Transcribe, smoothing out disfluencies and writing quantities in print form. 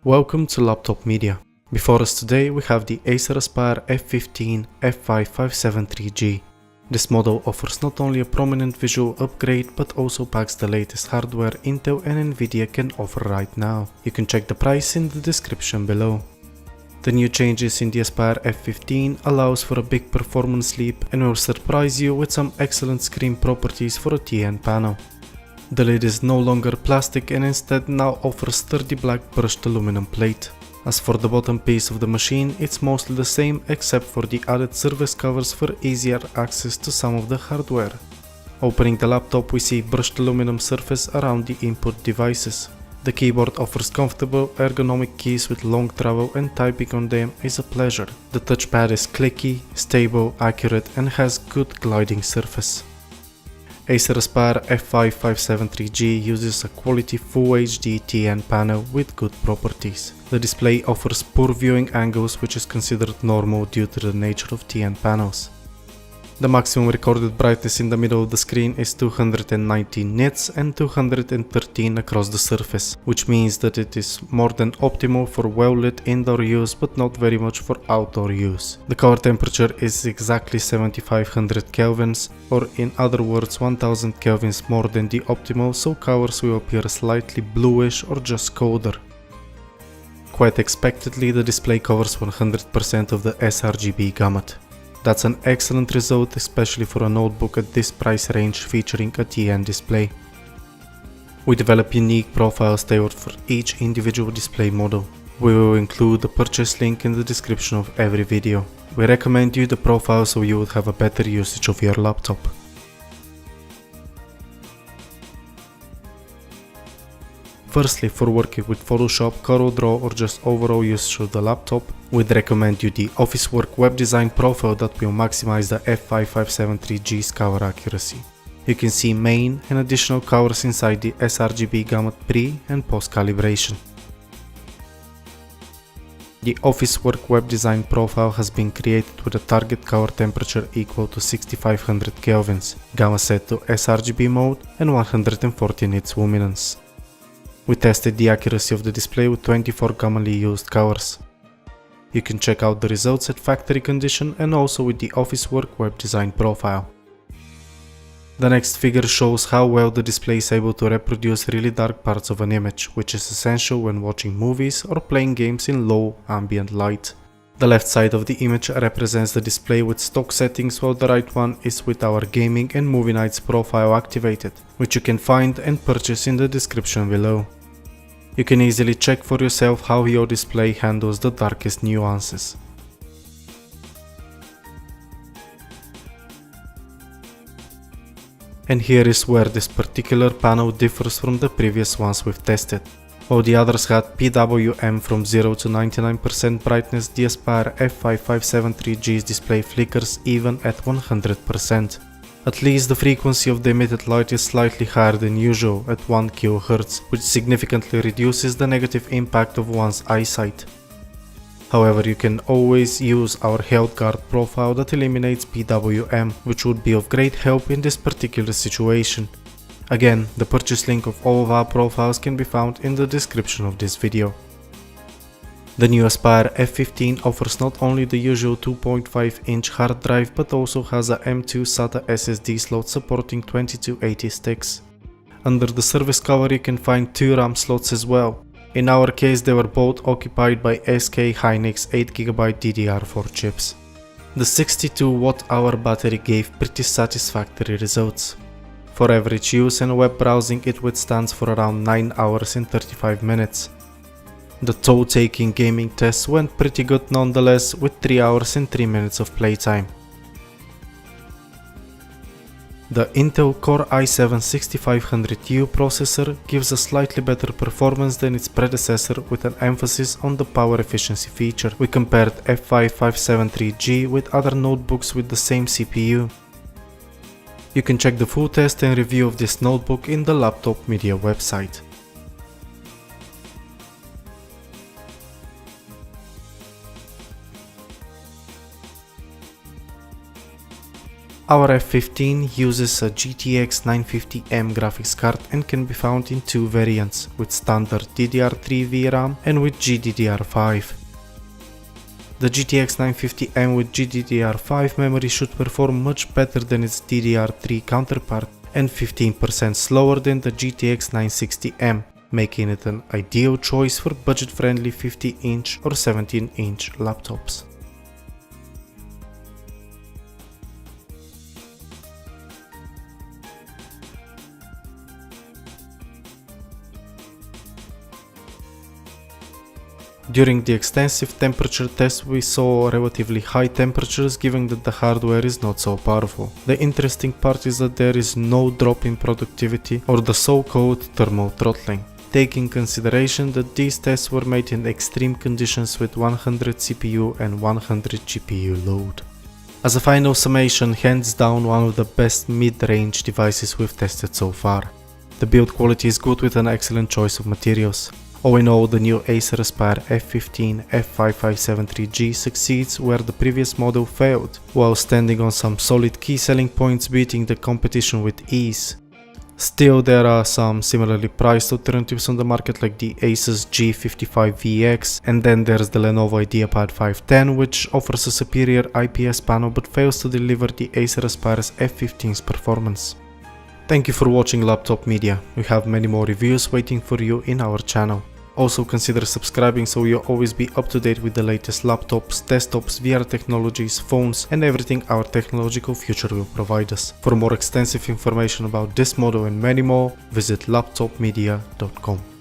Welcome to Laptop Media. Before us today we have the Acer Aspire F15 F5573G. This model offers not only a prominent visual upgrade but also packs the latest hardware Intel and NVIDIA can offer right now. You can check the price in the description below. The new changes in the Aspire F15 allows for a big performance leap and will surprise you with some excellent screen properties for a TN panel. The lid is no longer plastic and instead now offers sturdy black brushed aluminum plate. As for the bottom piece of the machine, it's mostly the same except for the added surface covers for easier access to some of the hardware. Opening the laptop, we see brushed aluminum surface around the input devices. The keyboard offers comfortable ergonomic keys with long travel and typing on them is a pleasure. The touchpad is clicky, stable, accurate and has good gliding surface. Acer Aspire F5573G uses a quality Full HD TN panel with good properties. The display offers poor viewing angles, which is considered normal due to the nature of TN panels. The maximum recorded brightness in the middle of the screen is 219 nits and 213 across the surface, which means that it is more than optimal for well-lit indoor use but not very much for outdoor use. The cover temperature is exactly 7500 kelvins, or in other words 1000 kelvins more than the optimal, so covers will appear slightly bluish or just colder. Quite expectedly, the display covers 100% of the sRGB gamut. That's an excellent result, especially for a notebook at this price range featuring a TN display. We develop unique profiles tailored for each individual display model. We will include the purchase link in the description of every video. We recommend you the profile so you would have a better usage of your laptop. Firstly, for working with Photoshop, CorelDRAW or just overall usage of the laptop, we'd recommend you the Office Work Web Design profile that will maximize the F5573G's cover accuracy. You can see main and additional covers inside the sRGB gamut pre and post calibration. The Office Work Web Design profile has been created with a target cover temperature equal to 6500 kelvins, gamma set to sRGB mode and 140 nits luminance. We tested the accuracy of the display with 24 commonly used covers. You can check out the results at factory condition and also with the Office Work Web Design profile. The next figure shows how well the display is able to reproduce really dark parts of an image, which is essential when watching movies or playing games in low ambient light. The left side of the image represents the display with stock settings, while the right one is with our gaming and movie nights profile activated, which you can find and purchase in the description below. You can easily check for yourself how your display handles the darkest nuances. And here is where this particular panel differs from the previous ones we've tested. While the others had PWM from 0 to 99% brightness, the Aspire F5573G's display flickers even at 100%. At least the frequency of the emitted light is slightly higher than usual at 1 kHz, which significantly reduces the negative impact of one's eyesight. However, you can always use our Health Guard profile that eliminates PWM, which would be of great help in this particular situation. Again, the purchase link of all of our profiles can be found in the description of this video. The new Aspire F15 offers not only the usual 2.5-inch hard drive but also has a M2 SATA SSD slot supporting 2280 sticks. Under the surface cover you can find 2 RAM slots as well. In our case they were both occupied by SK Hynix 8GB DDR4 chips. The 62 Wh battery gave pretty satisfactory results. For average use and web browsing it withstands for around 9 hours and 35 minutes. The toe-taking gaming test went pretty good nonetheless, with 3 hours and 3 minutes of playtime. The Intel Core i7-6500U processor gives a slightly better performance than its predecessor with an emphasis on the power efficiency feature. We compared F5573G with other notebooks with the same CPU. You can check the full test and review of this notebook in the Laptop Media website. Our F15 uses a GTX 950M graphics card and can be found in two variants, with standard DDR3 VRAM and with GDDR5. The GTX 950M with GDDR5 memory should perform much better than its DDR3 counterpart and 15% slower than the GTX 960M, making it an ideal choice for budget-friendly 50-inch or 17-inch laptops. During the extensive temperature test, we saw relatively high temperatures, given that the hardware is not so powerful. The interesting part is that there is no drop in productivity or the so-called thermal throttling, taking consideration that these tests were made in extreme conditions with 100 CPU and 100 GPU load. As a final summation, hands down one of the best mid-range devices we've tested so far. The build quality is good with an excellent choice of materials. All in all, the new Acer Aspire F15 F5573G succeeds where the previous model failed, while standing on some solid key selling points, beating the competition with ease. Still, there are some similarly priced alternatives on the market like the Asus G55VX, and then there's the Lenovo IdeaPad 510, which offers a superior IPS panel but fails to deliver the Acer Aspire's F15's performance. Thank you for watching Laptop Media. We have many more reviews waiting for you in our channel. Also consider subscribing so you'll always be up to date with the latest laptops, desktops, VR technologies, phones and everything our technological future will provide us. For more extensive information about this model and many more, visit laptopmedia.com.